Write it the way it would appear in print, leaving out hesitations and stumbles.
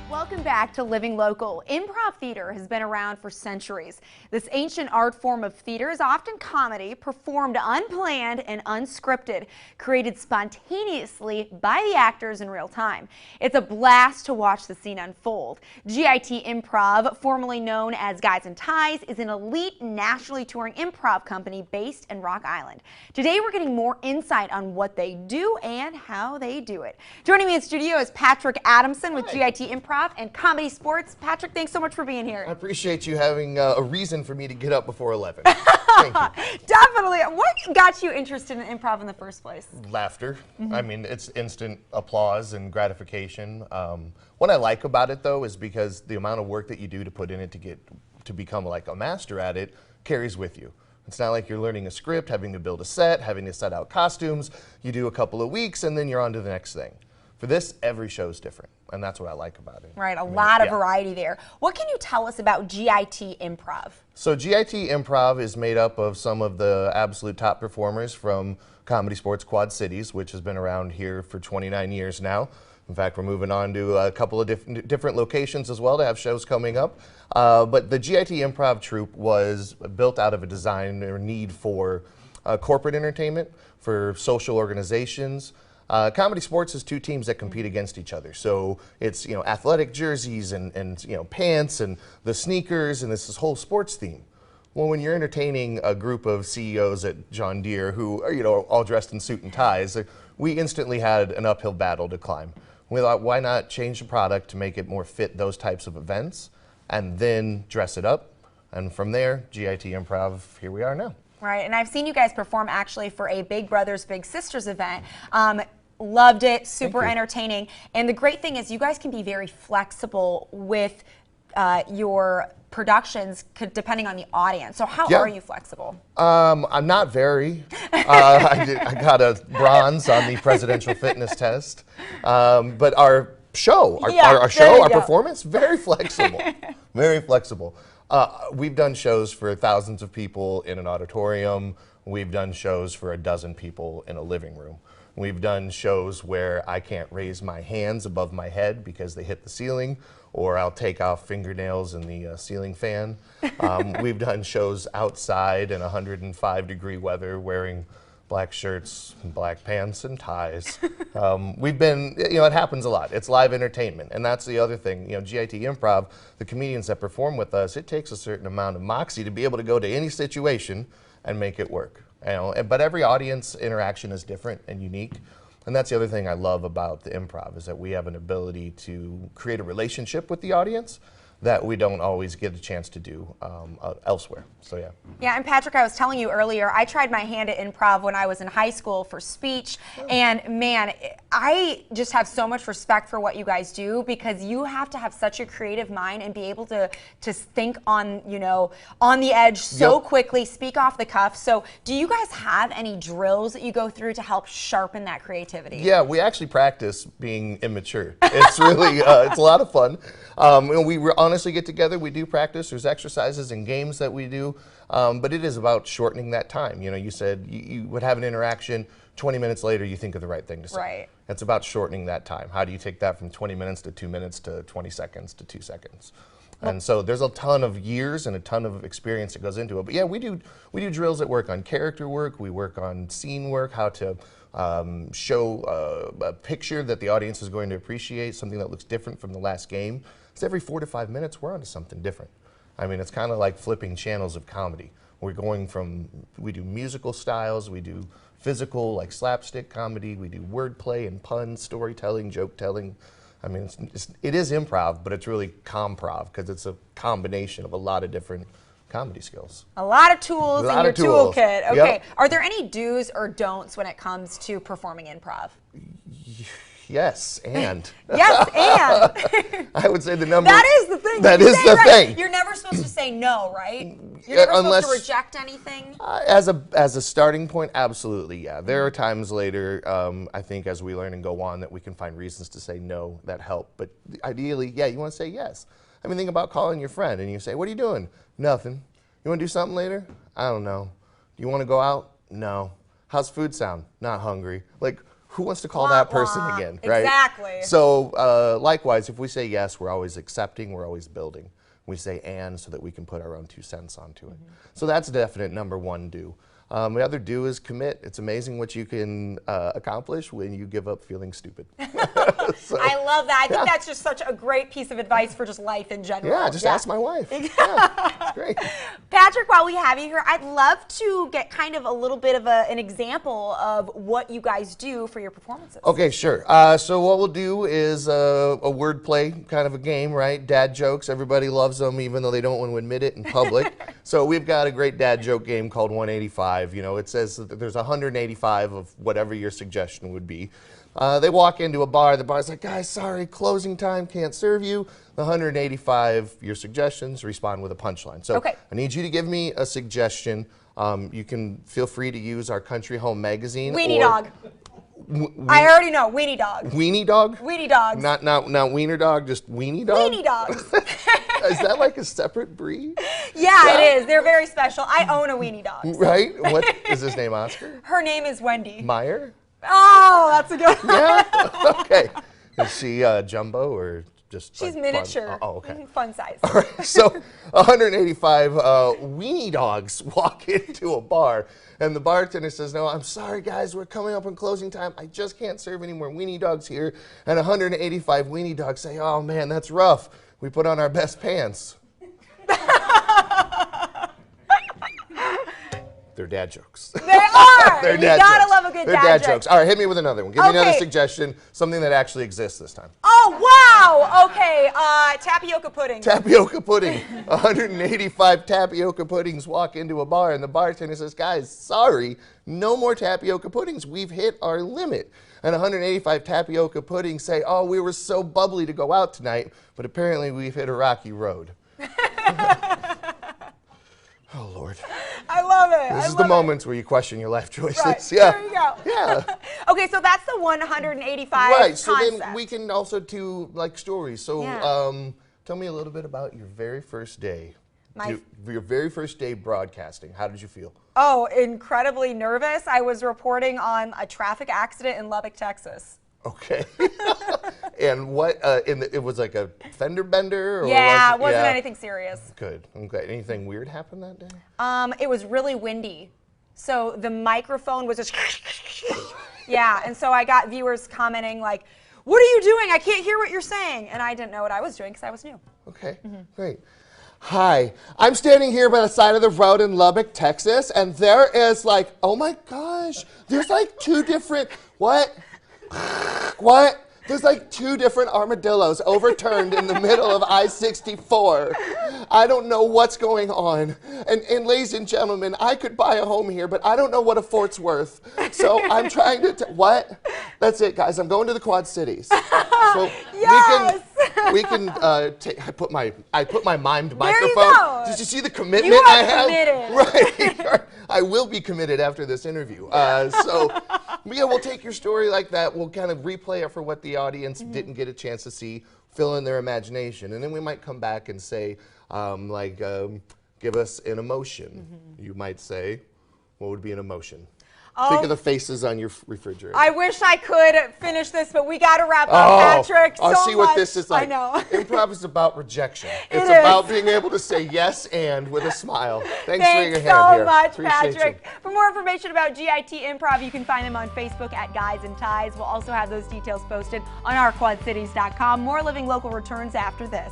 Welcome back to Living Local. Improv theater has been around for centuries. This ancient art form of theater is often comedy, performed unplanned and unscripted, created spontaneously by the actors in real time. It's a blast to watch the scene unfold. GIT Improv, formerly known as Guys in Ties, is an elite nationally touring improv company based in Rock Island. Today we're getting more insight on what they do and how they do it. Joining me in studio is Patrick Adamson with GIT Improv and Comedy Sports. Patrick, thanks so much for being here. I appreciate you having a reason for me to get up before 11. Thank you. Definitely. What got you interested in improv in the first place? Laughter. I mean, it's instant applause and gratification. What I like about it, though, is because the amount of work that you do to put in it to become like a master at it carries with you. It's not like you're learning a script, having to build a set, having to set out costumes. You do a couple of weeks, and then you're on to the next thing. For this, every show is different, and that's what I like about it. Right, a lot of variety there. What can you tell us about GIT Improv? So GIT Improv is made up of some of the absolute top performers from Comedy Sports Quad Cities, which has been around here for 29 years now. In fact, we're moving on to a couple of different locations as well to have shows coming up. But the GIT Improv troupe was built out of a design or need for corporate entertainment, for social organizations. Comedy Sports is two teams that compete against each other. So it's, athletic jerseys and pants and the sneakers and this whole sports theme. Well, when you're entertaining a group of CEOs at John Deere who are, all dressed in suit and ties, we instantly had an uphill battle to climb. We thought, why not change the product to make it more fit those types of events and then dress it up? And from there, GIT Improv, here we are now. Right, and I've seen you guys perform actually for a Big Brothers Big Sisters event. Loved it, super entertaining. And the great thing is you guys can be very flexible with your productions depending on the audience. So how are you flexible? I'm not very. I got a bronze on the presidential fitness test. But our show, our performance, very flexible. Very flexible. We've done shows for thousands of people in an auditorium. We've done shows for a dozen people in a living room. We've done shows where I can't raise my hands above my head because they hit the ceiling, or I'll take off fingernails in the ceiling fan. We've done shows outside in 105-degree weather wearing black shirts, black pants, and ties. We've been, it happens a lot. It's live entertainment, and that's the other thing. GIT Improv, the comedians that perform with us, it takes a certain amount of moxie to be able to go to any situation and make it work. But every audience interaction is different and unique. And that's the other thing I love about the improv is that we have an ability to create a relationship with the audience that we don't always get a chance to do elsewhere. So yeah. Yeah, and Patrick, I was telling you earlier, I tried my hand at improv when I was in high school for speech, and man, I just have so much respect for what you guys do because you have to have such a creative mind and be able to think on, on the edge so quickly, speak off the cuff. So do you guys have any drills that you go through to help sharpen that creativity? Yeah, we actually practice being immature. It's really, it's a lot of fun. We honestly get together, we do practice, there's exercises and games that we do, but it is about shortening that time. You said you would have an interaction, 20 minutes later you think of the right thing to say. Right. It's about shortening that time. How do you take that from 20 minutes to 2 minutes to 20 seconds to 2 seconds? And so there's a ton of years and a ton of experience that goes into it. But yeah, we do drills that work on character work, we work on scene work, how to show a picture that the audience is going to appreciate, something that looks different from the last game. So every 4 to 5 minutes, we're onto something different. I mean, it's kind of like flipping channels of comedy. We do musical styles, we do physical, like slapstick comedy, we do wordplay and puns, storytelling, joke telling. I mean, it is improv, but it's really comprov because it's a combination of a lot of different comedy skills. A lot of tools in your toolkit. Okay. Yep. Are there any do's or don'ts when it comes to performing improv? Yes, and. Yes, and. I would say the number. That is the thing. That is the thing. You're never supposed to say no, right? You're never supposed to reject anything. As a starting point, absolutely, yeah. There are times later, I think, as we learn and go on, that we can find reasons to say no that help. But ideally, yeah, you want to say yes. I mean, think about calling your friend and you say, "What are you doing?" "Nothing." "You want to do something later?" "I don't know." "Do you want to go out?" "No." "How's food sound?" "Not hungry." Like, who wants to call that person again, right? Exactly. So likewise, if we say yes, we're always accepting, we're always building. We say and so that we can put our own 2 cents onto it. So that's a definite number 1 do. The other do is commit. It's amazing what you can accomplish when you give up feeling stupid. So, I love that. I think that's just such a great piece of advice for just life in general. yeah, just ask my wife. Yeah, it's great. Patrick, while we have you here, I'd love to get kind of a little bit of an example of what you guys do for your performances. Okay, sure. So what we'll do is a wordplay kind of a game, right? Dad jokes. Everybody loves them, even though they don't want to admit it in public. So we've got a great dad joke game called 185. You know, it says that there's 185 of whatever your suggestion would be. They walk into a bar. The bar's like, guys, sorry, closing time, can't serve you. The 185, your suggestions, respond with a punchline. So okay. I need you to give me a suggestion. You can feel free to use our Country Home magazine. Weenie dog. I already know, weenie dog. Weenie dog? Weenie dogs. Not wiener dog, just weenie dog? Weenie dogs. Is that like a separate breed? Yeah, it is. They're very special. I own a weenie dog. Right? What is his name, Oscar? Her name is Wendy. Meyer? Oh, that's a good one. Yeah? Okay. Is she jumbo or just She's like miniature. Fun? Oh, okay. Fun size. All right, so 185 weenie dogs walk into a bar, and the bartender says, no, I'm sorry, guys, we're coming up on closing time. I just can't serve any more weenie dogs here. And 185 weenie dogs say, oh, man, that's rough. We put on our best pants. They're dad jokes. They are. They're You dad gotta jokes. love a good They're dad dad jokes. All right, hit me with another one. Give me another suggestion, something that actually exists this time. Oh, wow. Okay, tapioca pudding. Tapioca pudding. 185 tapioca puddings walk into a bar, and the bartender says, guys, sorry, no more tapioca puddings. We've hit our limit. And 185 tapioca puddings say, oh, we were so bubbly to go out tonight, but apparently we've hit a rocky road. Oh, Lord. I love it. This is the moments where you question your life choices. Right. Yeah. There you go. Yeah. Okay, so that's the 185 Right, so concept. then we can also do like stories. So tell me a little bit about your very first day. Your very first day broadcasting. How did you feel? Oh, incredibly nervous. I was reporting on a traffic accident in Lubbock, Texas. Okay. And what, it was like a fender bender? Or yeah, it wasn't anything serious. Good. Okay. Anything weird happened that day? It was really windy. So the microphone was just, yeah. And so I got viewers commenting like, what are you doing? I can't hear what you're saying. And I didn't know what I was doing because I was new. Okay, great. Hi, I'm standing here by the side of the road in Lubbock, Texas, and there is like, oh my gosh, there's like 2 different, what? What? There's like 2 different armadillos overturned in the middle of I-64. I don't know what's going on. And ladies and gentlemen, I could buy a home here, but I don't know what a fort's worth. So I'm trying to, what? That's it, guys. I'm going to the Quad Cities. So yes! we can I put my mimed microphone. There you go. Did you see the commitment You I are have? committed. Right. I will be committed after this interview. So yeah, we'll take your story like that. We'll kind of replay it for what the audience didn't get a chance to see, fill in their imagination, and then we might come back and say, give us an emotion. You might say, what would be an emotion? Think of the faces on your refrigerator. I wish I could finish this, but we got to wrap up, Patrick. I see what this is like. I know. Improv is about rejection. It's about being able to say yes and with a smile. Thanks for your hand here. Thanks so much, Appreciate Patrick. you. For more information about GIT Improv, you can find them on Facebook at Guys and Ties. We'll also have those details posted on ourquadcities.com. More Living Local returns after this.